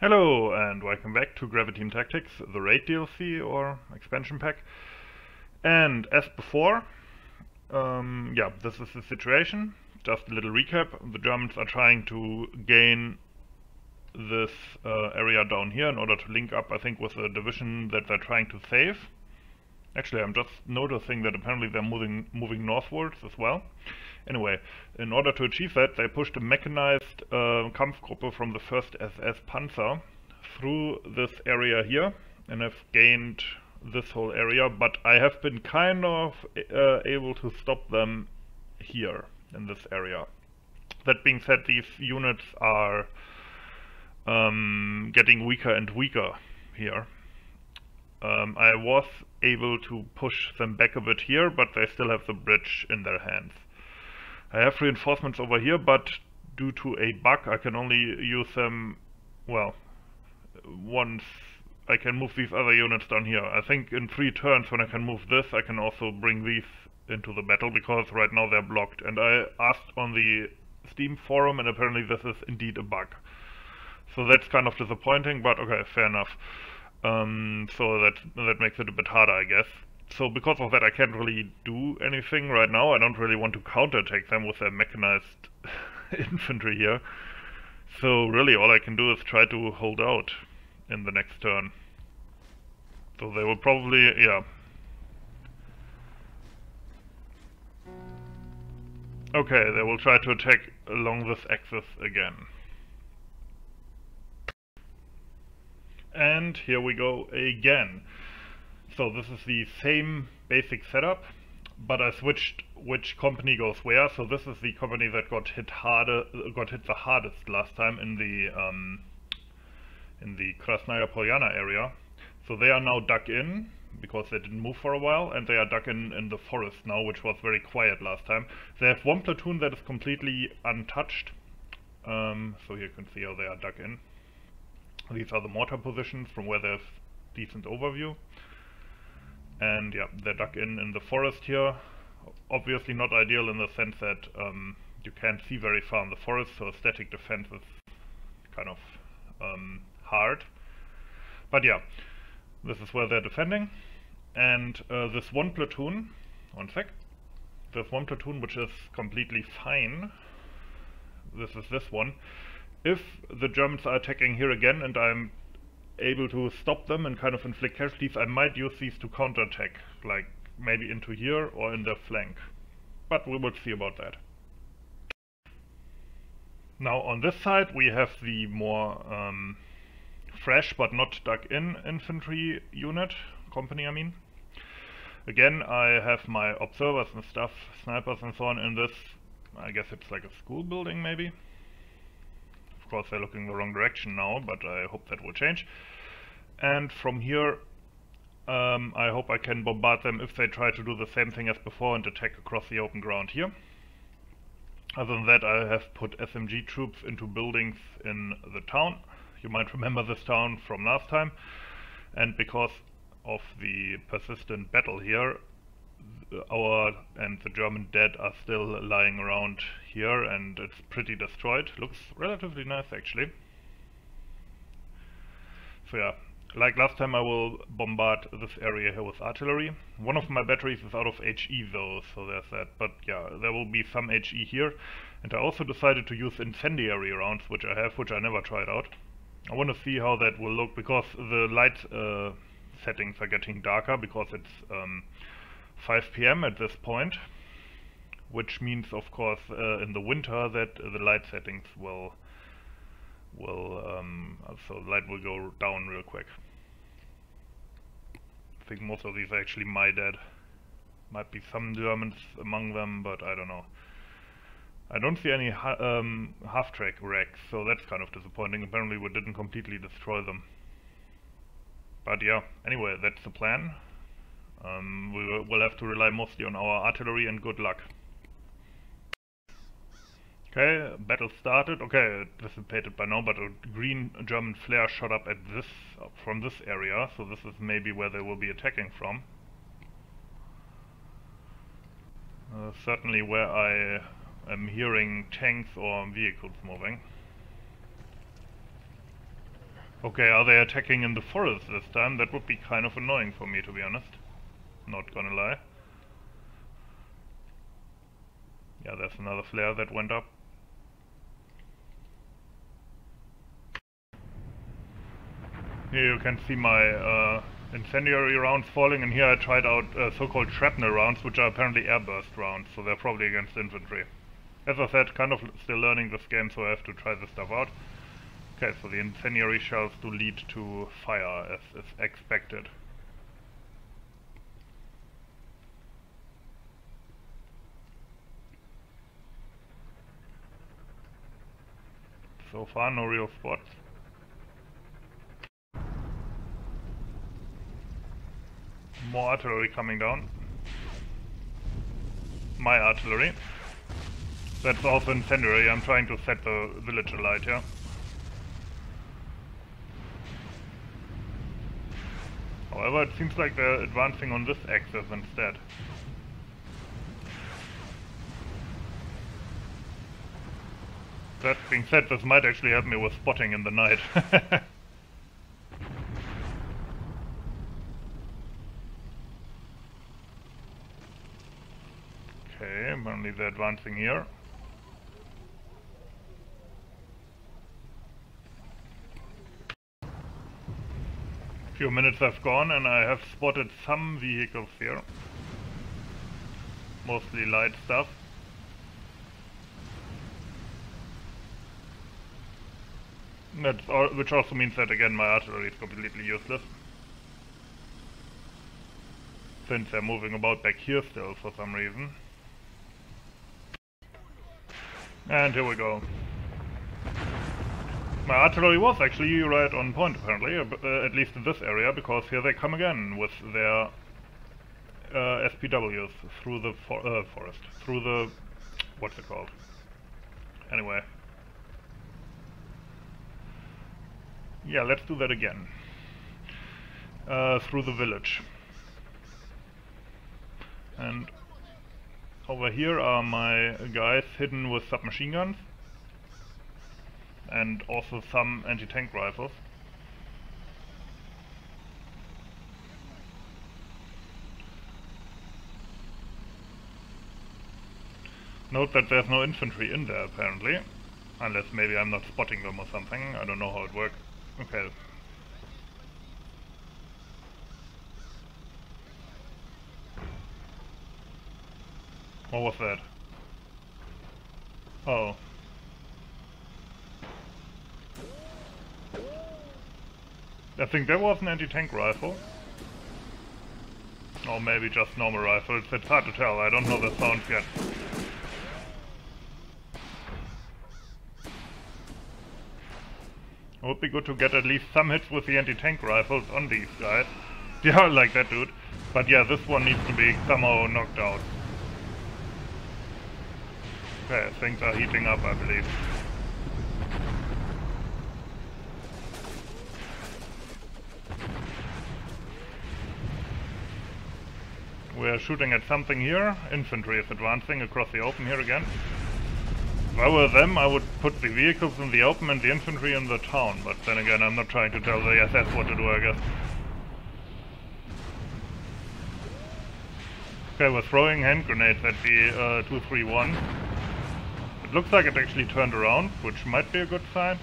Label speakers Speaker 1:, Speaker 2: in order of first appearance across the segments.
Speaker 1: Hello and welcome back to Graviteam Tactics, the raid DLC or expansion pack. And as before, this is the situation. Just a little recap. The Germans are trying to gain this area down here in order to link up, I think, with a division that they're trying to save. Actually, I'm just noticing that apparently they're moving northwards as well. Anyway, in order to achieve that, they pushed a mechanized Kampfgruppe from the 1st SS Panzer through this area here and have gained this whole area, but I have been kind of able to stop them here in this area. That being said, these units are getting weaker and weaker here. I was able to push them back a bit here, but they still have the bridge in their hands. I have reinforcements over here, but due to a bug I can only use them, well, once I can move these other units down here. I think in 3 turns when I can move this, I can also bring these into the battle, because right now they're blocked. And I asked on the Steam forum, and apparently this is indeed a bug. So that's kind of disappointing, but okay, fair enough. So that makes it a bit harder, I guess. So because of that I can't really do anything right now. I don't really want to counterattack them with their mechanized infantry here. So really all I can do is try to hold out in the next turn. So they will probably, yeah. Okay, they will try to attack along this axis again. And here we go again. So this is the same basic setup, but I switched which company goes where. So this is the company that got hit the hardest last time in the Krasnaya Polyana area. So they are now dug in because they didn't move for a while, and they are dug in the forest now, which was very quiet last time. They have one platoon that is completely untouched. So here you can see how they are dug in. These are the mortar positions from where there's decent overview. And yeah, they're dug in the forest here. Obviously not ideal in the sense that you can't see very far in the forest, so a static defense is kind of hard. But yeah, this is where they're defending. And this one platoon, there's one platoon which is completely fine. This is this one. If the Germans are attacking here again and I'm able to stop them and kind of inflict casualties, I might use these to counterattack, like maybe into here or in their flank. But we will see about that. Now on this side we have the more fresh but not dug in infantry unit, company I mean. Again, I have my observers and stuff, snipers and so on in this, I guess it's like a school building maybe. Of course they're looking the wrong direction now, but I hope that will change. And from here I hope I can bombard them if they try to do the same thing as before and attack across the open ground here. Other than that, I have put SMG troops into buildings in the town. You might remember this town from last time. And because of the persistent battle here, our and the German dead are still lying around here, and it's pretty destroyed. Looks relatively nice actually. So yeah, like last time I will bombard this area here with artillery. One of my batteries is out of HE though, so there's that. But yeah, there will be some HE here. And I also decided to use incendiary rounds, which I have, which I never tried out. I want to see how that will look, because the light settings are getting darker, because it's 5 PM at this point, which means of course in the winter that the light settings will so light will go down real quick. I think most of these are actually my dead. Might be some Germans among them, but I don't know. I don't see any half-track wrecks, so that's kind of disappointing. Apparently we didn't completely destroy them. But yeah, anyway, that's the plan. We'll have to rely mostly on our artillery and good luck. Okay, battle started. Okay, it dissipated by now, but a green German flare shot up at from this area, so this is maybe where they will be attacking from. Certainly where I am hearing tanks or vehicles moving. Okay, are they attacking in the forest this time? That would be kind of annoying for me, to be honest. Not gonna lie. Yeah, there's another flare that went up. Here you can see my incendiary rounds falling, and here I tried out so-called shrapnel rounds, which are apparently airburst rounds, so they're probably against infantry. As I said, kind of still learning this game, so I have to try this stuff out. Okay, so the incendiary shells do lead to fire, as is expected. So far, no real spots. More artillery coming down. My artillery. That's also incendiary. I'm trying to set the village alight here. However, it seems like they're advancing on this axis instead. That being said, this might actually help me with spotting in the night. Okay, apparently they're advancing here. Few minutes have gone and I have spotted some vehicles here. Mostly light stuff. Which also means that again my artillery is completely useless. Since they're moving about back here still for some reason. And here we go. My artillery was actually right on point apparently, at least in this area, because here they come again with their SPWs through the forest. Through the... what's it called? Anyway. Yeah, let's do that again. Through the village. And over here are my guys hidden with submachine guns. And also some anti-tank rifles. Note that there's no infantry in there apparently. Unless maybe I'm not spotting them or something. I don't know how it works. Okay. What was that? Oh. I think that was an anti-tank rifle. Or maybe just normal rifles. It's hard to tell. I don't know the sounds yet. It would be good to get at least some hits with the anti-tank rifles on these guys. Yeah, like that dude. But yeah, this one needs to be somehow knocked out. Okay, things are heating up, I believe. We're shooting at something here. Infantry is advancing across the open here again. If I were them, I would put the vehicles in the open and the infantry in the town, but then again, I'm not trying to tell the SS what to do, I guess. Okay, we're throwing hand grenades at the 231. It looks like it actually turned around, which might be a good sign.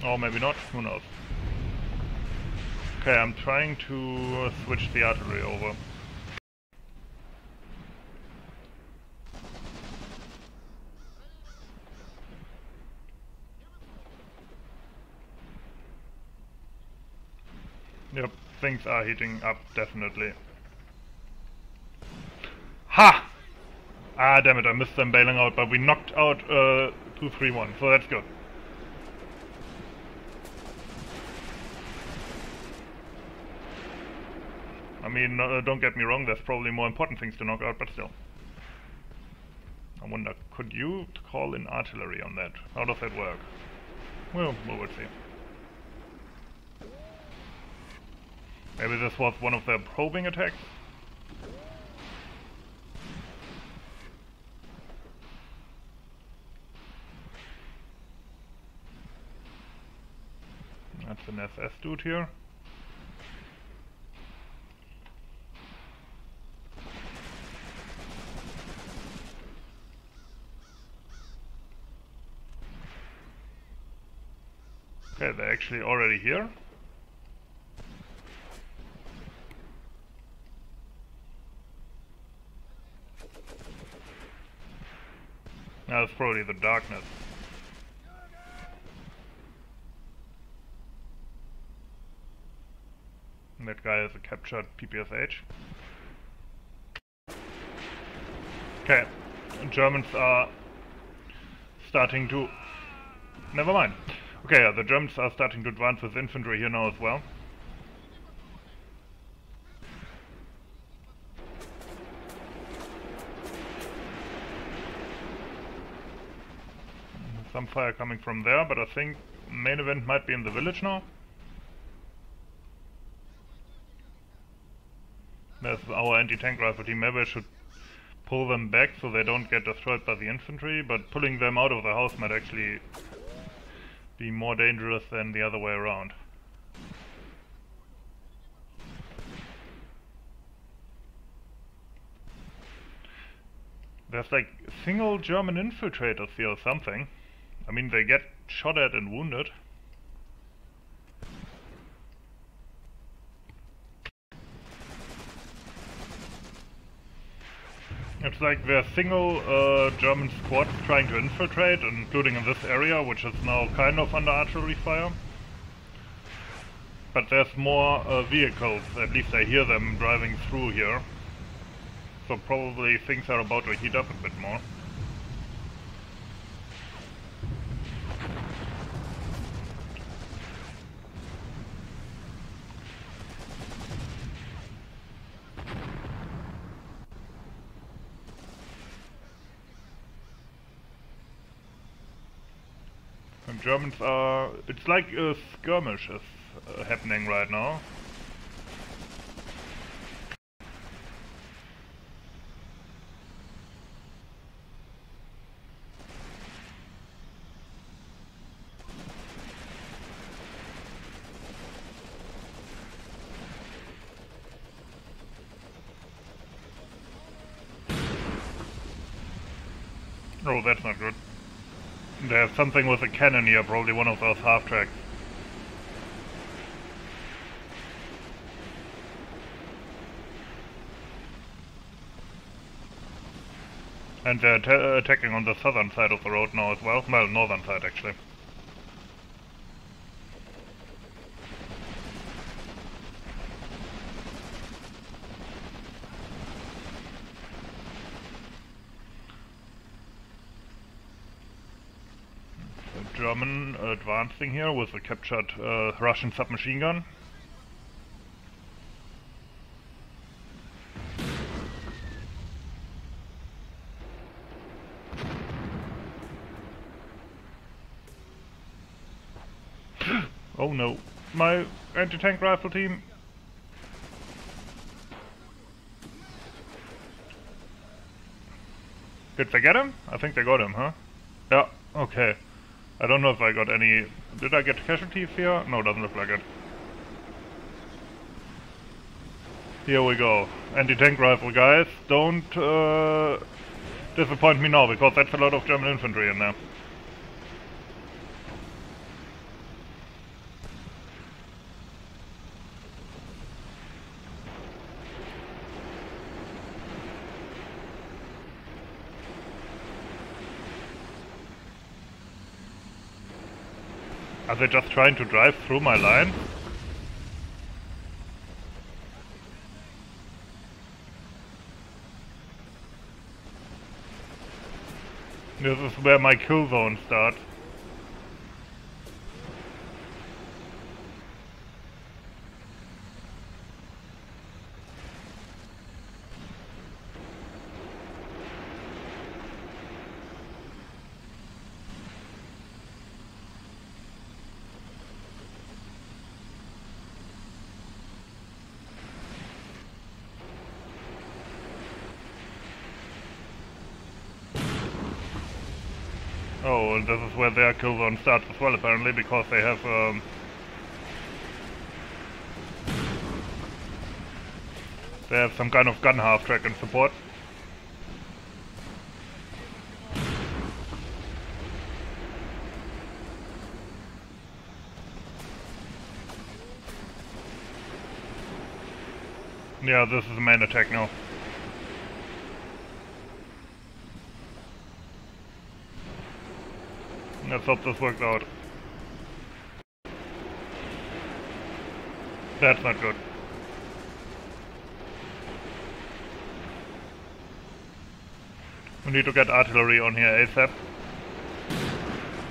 Speaker 1: Or maybe not, who knows. Okay, I'm trying to switch the artillery over. Yep, things are heating up, definitely. Ha! Ah, damn it, I missed them bailing out, but we knocked out 231, so that's good. I mean, don't get me wrong, there's probably more important things to knock out, but still. I wonder, could you call in artillery on that? How does that work? Well, we will see. Maybe this was one of their probing attacks? an SS dude here. Okay, they're actually already here. Now it's probably the darkness. And that guy is a captured PPSH. Okay, Germans are starting to... Never mind. Okay, yeah, the Germans are starting to advance with infantry here now as well. Some fire coming from there, but I think main event might be in the village now. There's our anti-tank rifle team. Maybe I should pull them back so they don't get destroyed by the infantry, but pulling them out of the house might actually be more dangerous than the other way around. There's like single German infiltrators here or something. I mean, they get shot at and wounded. It's like there are single German squads trying to infiltrate, including in this area, which is now kind of under artillery fire. But there's more vehicles, at least I hear them driving through here. So probably things are about to heat up a bit more. And Germans are... it's like a skirmish is happening right now. Oh, that's not good. There's something with a cannon here, probably one of those half-tracks. And they're attacking on the southern side of the road now as well. Well, northern side actually. German advancing here with a captured Russian submachine gun. Oh no, my anti-tank rifle team. Did they get him? I think they got him, huh? Yeah, okay. I don't know if I got any... Did I get casualties here? No, doesn't look like it. Here we go. Anti-tank rifle, guys. Don't disappoint me now, because that's a lot of German infantry in there. Are they just trying to drive through my line? This is where my kill zone starts. Oh, and this is where their kill zone starts as well, apparently, because they have They have some kind of gun half-track in support. Yeah, this is the main attack now. Let's hope this works out. That's not good. We need to get artillery on here ASAP.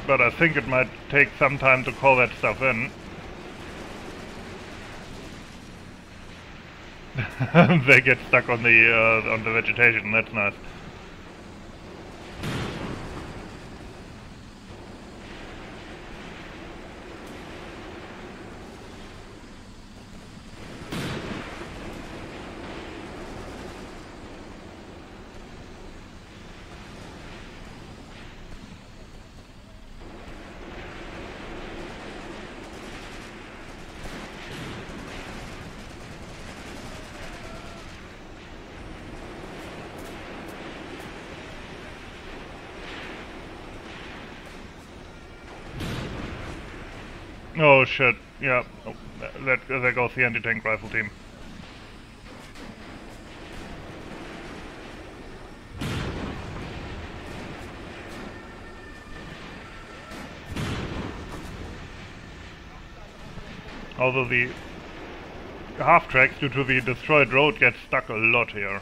Speaker 1: But I think it might take some time to call that stuff in. They get stuck on the vegetation, that's nice. Oh shit, yeah, oh, there goes the anti-tank rifle team. Although the half-tracks due to the destroyed road get stuck a lot here.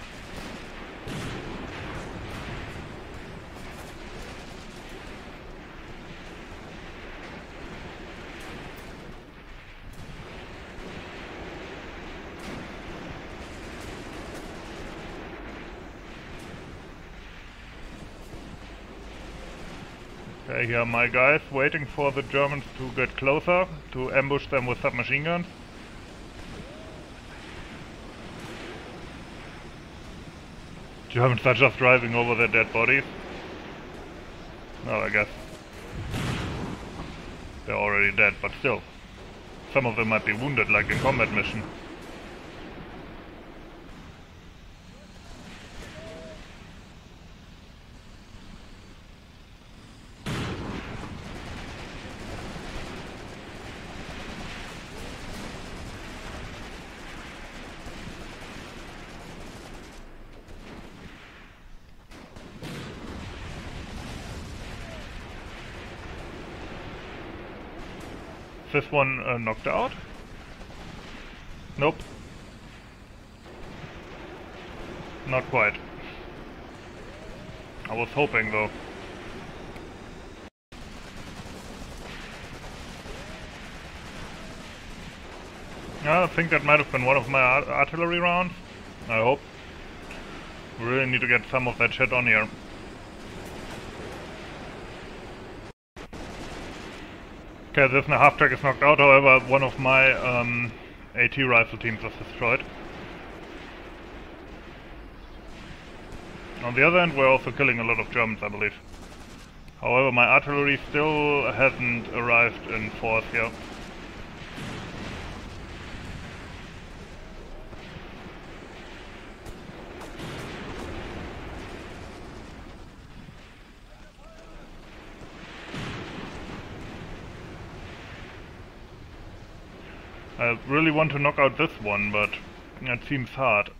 Speaker 1: Okay, here are my guys waiting for the Germans to get closer, to ambush them with submachine guns. Germans are just driving over their dead bodies. No, I guess they're already dead, but still. Some of them might be wounded, like in combat mission. This one knocked out? Nope. Not quite. I was hoping though. I think that might have been one of my artillery rounds. I hope. We really need to get some of that shit on here. Okay, this half-track is knocked out, however one of my AT rifle teams was destroyed. On the other hand, we're also killing a lot of Germans, I believe. However, my artillery still hasn't arrived in force here. I really want to knock out this one, but it seems hard.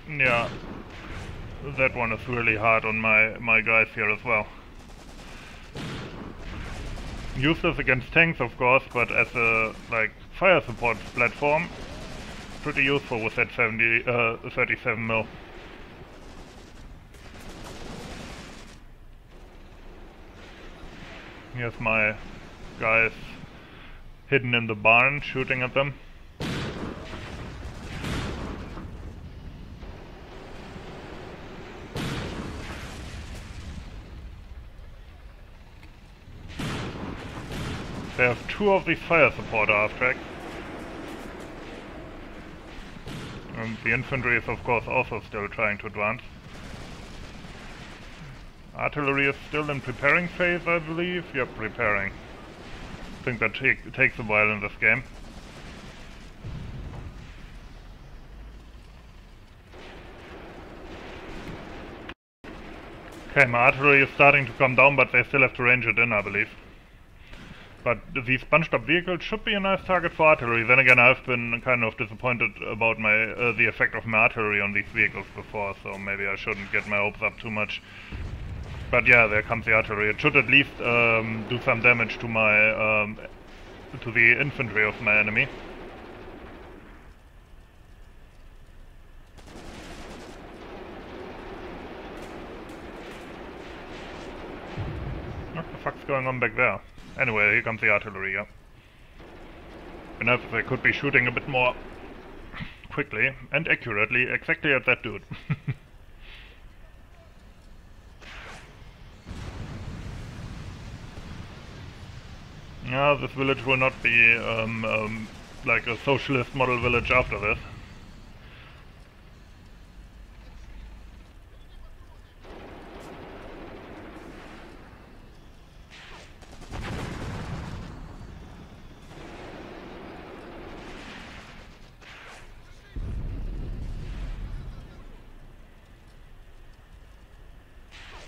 Speaker 1: Yeah, that one is really hard on my guys here as well. Useless against tanks, of course, but as a fire support platform, pretty useful with that 37 mil. Here's my guys hidden in the barn, shooting at them. They have two of these fire support half-tracks. And the infantry is of course also still trying to advance. Artillery is still in preparing phase, I believe. Yep, preparing. think that takes a while in this game. Okay, my artillery is starting to come down, but they still have to range it in, I believe. But these bunched up vehicles should be a nice target for artillery. Then again, I've been kind of disappointed about the effect of my artillery on these vehicles before, so maybe I shouldn't get my hopes up too much. But yeah, there comes the artillery. It should at least do some damage to my to the infantry of my enemy. What the fuck's going on back there? Anyway, here comes the artillery, yeah. And if they could be shooting a bit more quickly and accurately exactly at that dude. Yeah, this village will not be like a socialist model village after this.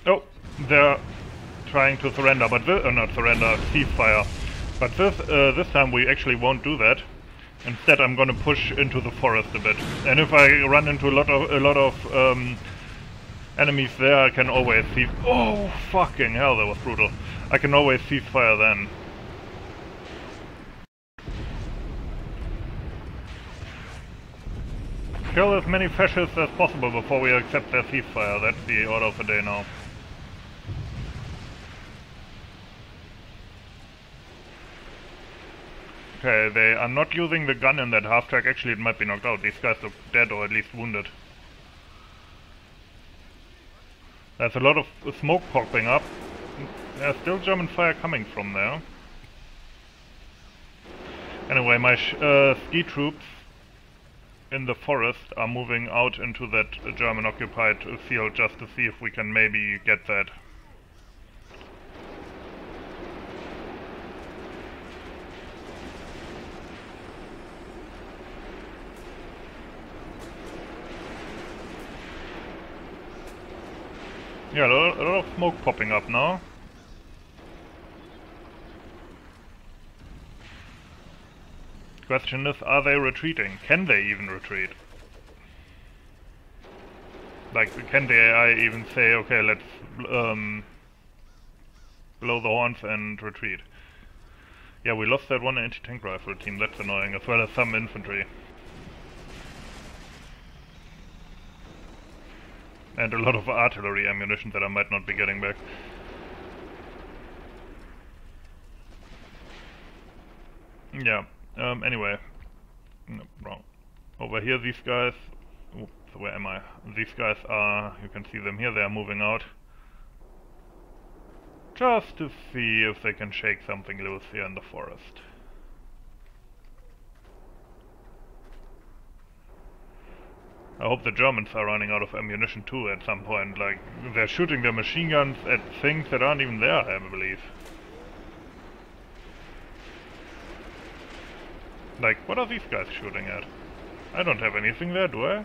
Speaker 1: Oh, they're trying to surrender, but not surrender, ceasefire. But this time we actually won't do that. Instead, I'm gonna push into the forest a bit. And if I run into a lot of enemies there, I can always cease. Oh, fucking hell, that was brutal. I can always ceasefire then. Kill as many fascists as possible before we accept their ceasefire. That's the order of the day now. Okay, they are not using the gun in that half-track. Actually, it might be knocked out. These guys look dead or at least wounded. There's a lot of smoke popping up. There's still German fire coming from there. Anyway, my ski troops in the forest are moving out into that German-occupied field just to see if we can maybe get that. Yeah, a lot of smoke popping up now. Question is, are they retreating? Can they even retreat? Like, can the AI even say, okay, let's blow the horns and retreat? Yeah, we lost that one anti-tank rifle team, that's annoying, as well as some infantry. And a lot of artillery ammunition that I might not be getting back. Yeah, anyway. No, wrong. Over here these guys... Oops, where am I? These guys are... You can see them here, they are moving out. Just to see if they can shake something loose here in the forest. I hope the Germans are running out of ammunition too at some point, like, they're shooting their machine guns at things that aren't even there, I believe. Like, what are these guys shooting at? I don't have anything there, do I?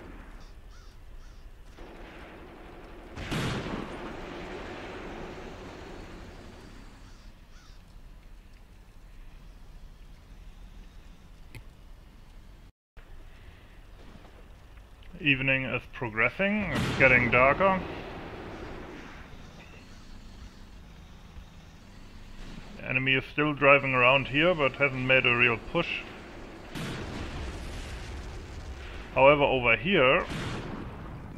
Speaker 1: Evening is progressing, it's getting darker. The enemy is still driving around here, but hasn't made a real push. However, over here,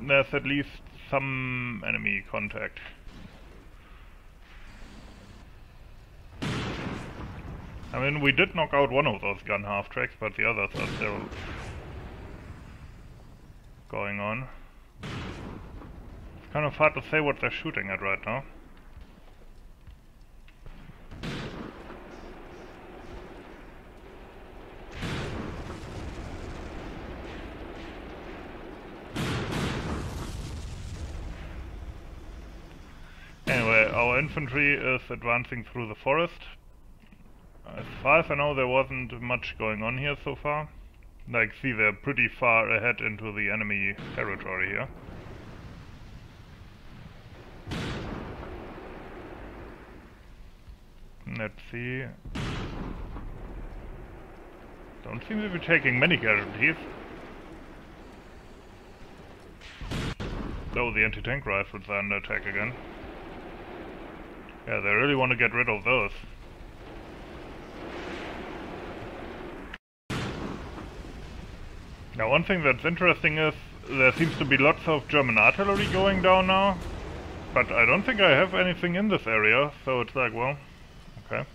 Speaker 1: there's at least some enemy contact. I mean, we did knock out one of those gun half-tracks, but the others are still going on. It's kind of hard to say what they're shooting at right now. Anyway, our infantry is advancing through the forest. I As far as I know, there wasn't much going on here so far. Like, see, they're pretty far ahead into the enemy territory here. Let's see. Don't seem to be taking many casualties. Oh, the anti-tank rifles are under attack again. Yeah, they really want to get rid of those. Now, one thing that's interesting is there seems to be lots of German artillery going down now, but I don't think I have anything in this area, so it's like, well, okay.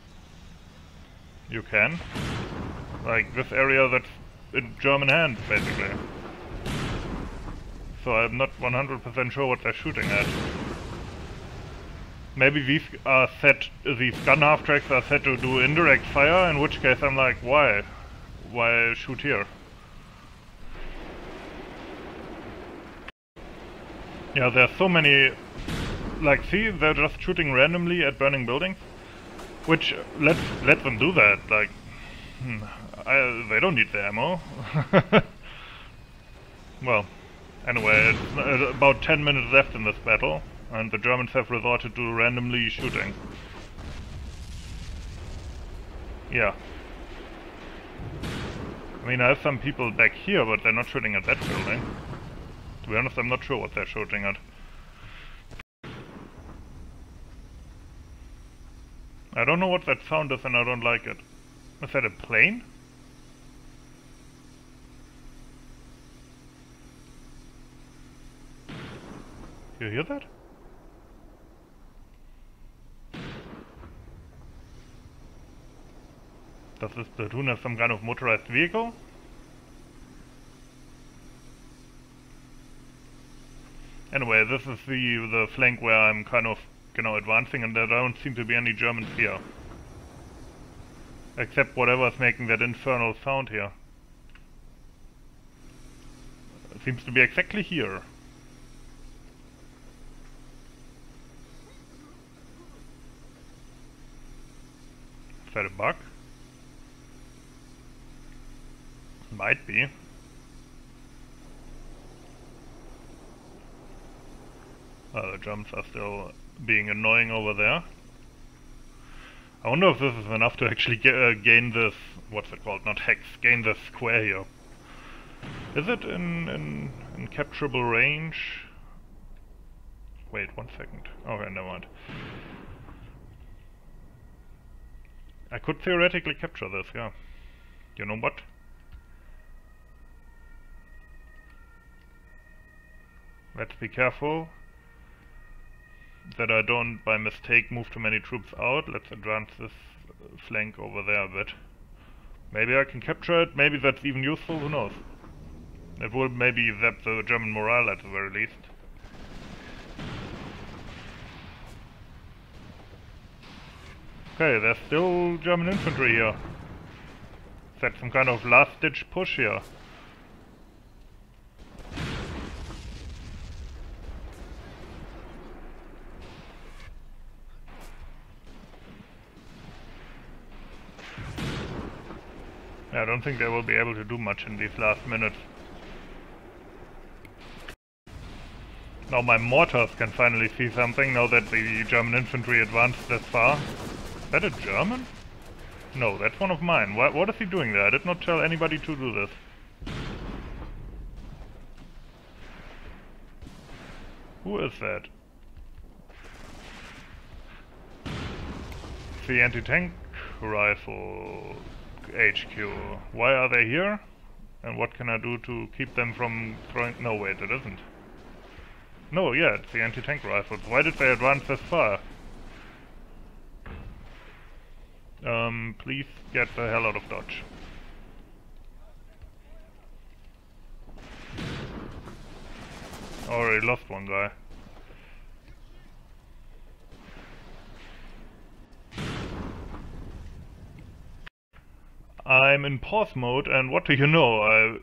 Speaker 1: You can. Like, this area that's in German hands, basically. So I'm not 100% sure what they're shooting at. Maybe these are set, these gun half-tracks are set to do indirect fire, in which case I'm like, why? Why shoot here? Yeah, there's so many, like, see, they're just shooting randomly at burning buildings, which, let them do that, like, they don't need the ammo. Well, anyway, it's about 10 minutes left in this battle, and the Germans have resorted to randomly shooting. Yeah. I mean, I have some people back here, but they're not shooting at that building. To be honest, I'm not sure what they're shooting at. I don't know what that sound is and I don't like it. Is that a plane? You hear that? Does this platoon have some kind of motorized vehicle? Anyway, this is the flank where I'm kind of, you know, advancing, and there don't seem to be any Germans here. Except whatever's making that infernal sound here. It seems to be exactly here. Is that a bug? Might be. The Germans are still being annoying over there. I wonder if this is enough to actually gain this, what's it called, not hex, gain this square here. Is it in capturable range? Wait, 1 second. Okay, never mind. I could theoretically capture this, yeah. You know what? Let's be careful that I don't, by mistake, move too many troops out. Let's advance this flank over there a bit. Maybe I can capture it, maybe that's even useful, who knows. It will maybe zap the German morale at the very least. Okay, there's still German infantry here. Is that some kind of last-ditch push here? I don't think they will be able to do much in these last minutes. Now my mortars can finally see something, now that the German infantry advanced this far. Is that a German? No, that's one of mine. What is he doing there? I did not tell anybody to do this. Who is that? The anti-tank rifle HQ. Why are they here? And what can I do to keep them from throwing... No, wait, it isn't. No, yeah, it's the anti-tank rifles. Why did they advance this far? Please get the hell out of Dodge. Already lost one guy. I'm in pause mode, and what do you know? I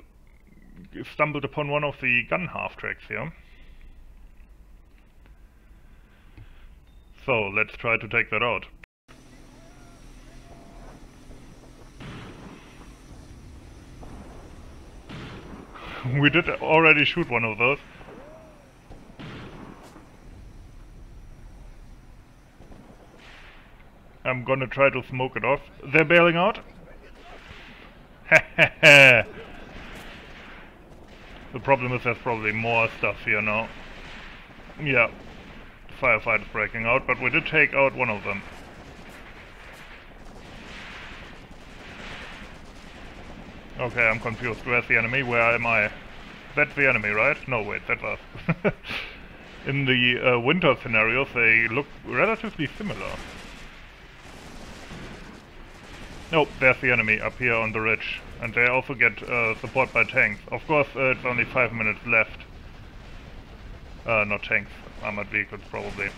Speaker 1: stumbled upon one of the gun half-tracks here. So, let's try to take that out. We did already shoot one of those. I'm gonna try to smoke it off. They're bailing out. The problem is there's probably more stuff here now. Yeah, firefight is breaking out, but we did take out one of them. Okay, I'm confused. Where's the enemy? Where am I? That's the enemy, right? No, wait, that's us. In the winter scenarios, they look relatively similar. Oh, there's the enemy up here on the ridge. And they also get support by tanks. Of course, it's only 5 minutes left. Not tanks, armored vehicles probably.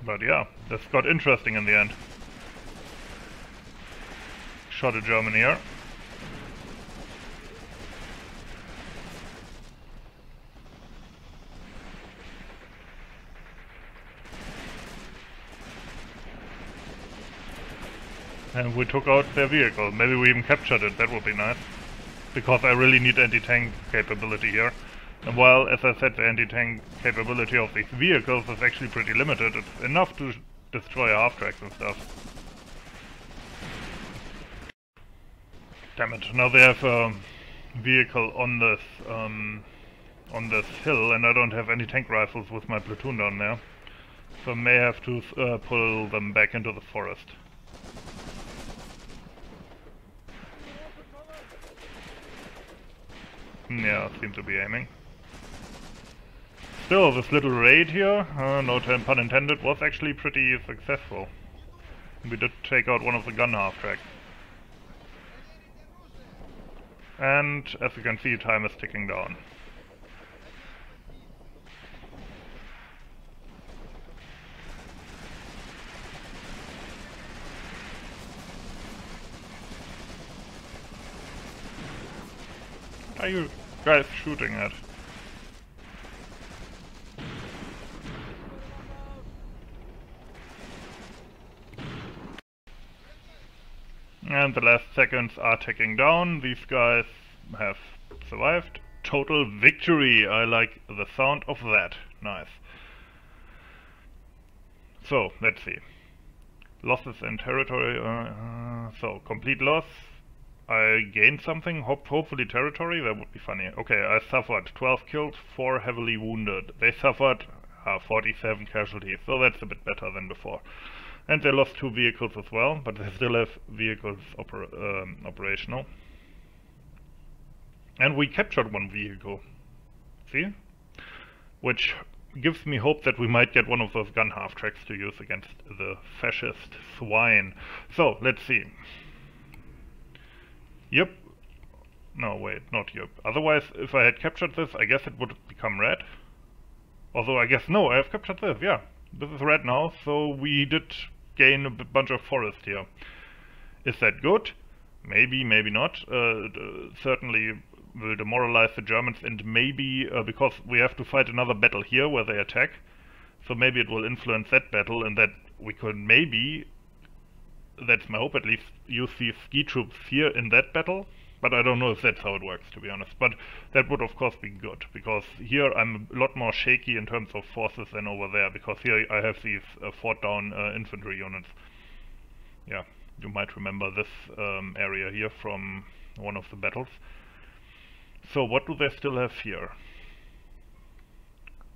Speaker 1: But yeah, this got interesting in the end. Shot a German here. And we took out their vehicle. Maybe we even captured it, that would be nice. Because I really need anti-tank capability here. And while, as I said, the anti-tank capability of these vehicles is actually pretty limited, it's enough to destroy half-tracks and stuff. Damn it, now they have a vehicle on this hill, and I don't have any tank rifles with my platoon down there. So I may have to pull them back into the forest. Yeah, seem to be aiming. Still, this little raid here, no pun intended, was actually pretty successful. We did take out one of the gun half-tracks. And, as you can see, time is ticking down. What are you guys shooting at? And the last seconds are ticking down. These guys have survived. Total victory! I like the sound of that. Nice. So, let's see. Losses in territory. So, complete loss. I gained something, hopefully territory, that would be funny. Okay, I suffered 12 killed, 4 heavily wounded. They suffered 47 casualties, so that's a bit better than before. And they lost 2 vehicles as well, but they still have vehicles operational. And we captured 1 vehicle. See? Which gives me hope that we might get one of those gun half-tracks to use against the fascist swine. So, let's see. Yep. No, wait, not yep. Otherwise, if I had captured this, I guess it would become red. Although, I guess, no, I have captured this, yeah. This is red now, so we did gain a bunch of forest here. Is that good? Maybe, maybe not. Certainly will demoralize the Germans, and maybe, because we have to fight another battle here where they attack, so maybe it will influence that battle, and that we could maybe, that's my hope at least, use these ski troops here in that battle, but I don't know if that's how it works, to be honest. But that would of course be good, because here I'm a lot more shaky in terms of forces than over there, because here I have these fought down infantry units. Yeah, you might remember this area here from one of the battles. So what do they still have here?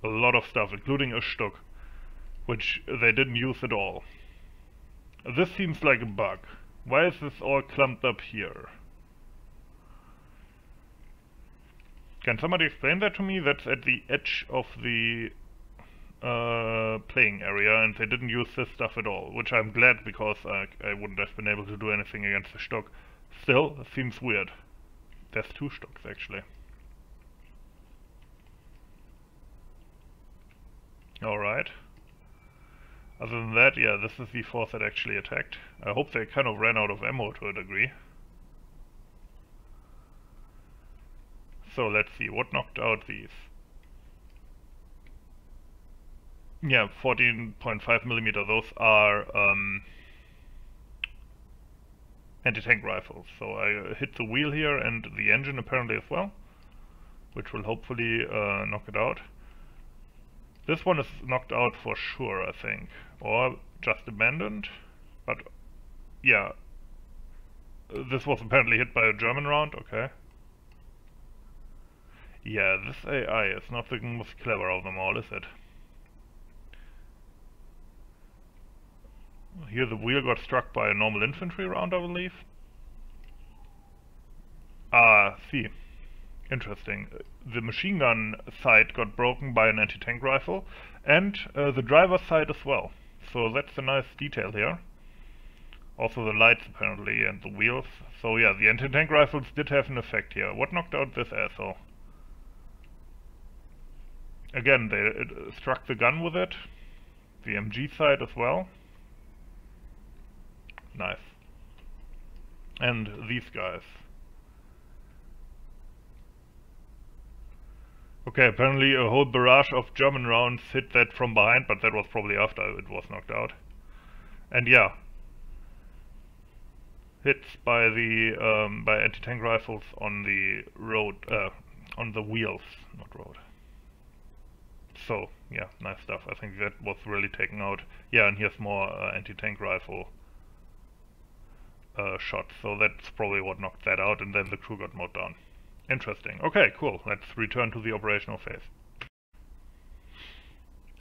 Speaker 1: A lot of stuff, including a Stuck, which they didn't use at all. This seems like a bug. Why is this all clumped up here? Can somebody explain that to me? That's at the edge of the playing area, and they didn't use this stuff at all, which I'm glad, because I wouldn't have been able to do anything against the Stuck. Still, it seems weird. There's 2 Stucks, actually. Alright. Other than that, yeah, this is the force that actually attacked. I hope they kind of ran out of ammo to a degree. So let's see, what knocked out these? Yeah, 14.5 millimeter. Those are anti-tank rifles. So I hit the wheel here and the engine apparently as well, which will hopefully knock it out. This one is knocked out for sure, I think, or just abandoned. But yeah, this was apparently hit by a German round. Okay. Yeah, this AI is not the most clever of them all, is it? Here the wheel got struck by a normal infantry round, I believe. Ah, see. Interesting. The machine gun side got broken by an anti-tank rifle, and the driver's side as well. So that's a nice detail here. Also the lights apparently, and the wheels. So yeah, the anti-tank rifles did have an effect here. What knocked out this asshole? Again, they struck the gun with it. The MG side as well. Nice. And these guys. Okay, apparently a whole barrage of German rounds hit that from behind, but that was probably after it was knocked out. And yeah, hits by the by anti-tank rifles on the road, on the wheels, not road. So yeah, nice stuff. I think that was really taken out. Yeah, and here's more anti-tank rifle shots. So that's probably what knocked that out, and then the crew got mowed down. Interesting. Okay, cool. Let's return to the operational phase.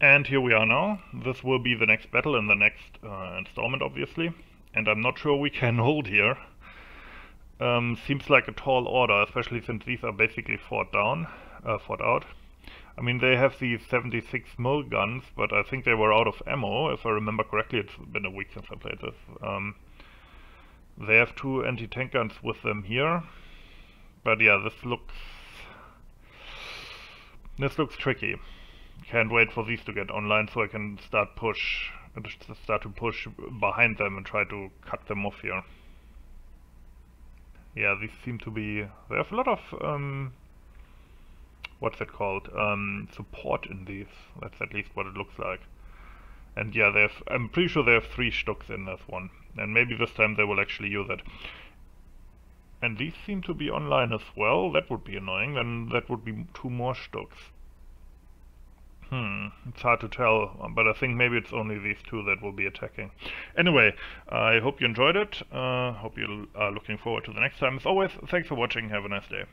Speaker 1: And here we are now. This will be the next battle in the next installment, obviously. And I'm not sure we can hold here. Seems like a tall order, especially since these are basically fought out. I mean, they have these 76 mil guns, but I think they were out of ammo. If I remember correctly, it's been a week since I played this. They have 2 anti-tank guns with them here. But yeah, this looks tricky. Can't wait for these to get online so I can start to push behind them and try to cut them off here. Yeah, these seem to be... They have a lot of what's it called? Support in these. That's at least what it looks like. And yeah, I'm pretty sure they have 3 Stuks in this one. And maybe this time they will actually use it. And these seem to be online as well. That would be annoying. Then that would be 2 more Stuks. It's hard to tell, but I think maybe it's only these 2 that will be attacking. Anyway, I hope you enjoyed it. Hope you are looking forward to the next time. As always, thanks for watching. Have a nice day.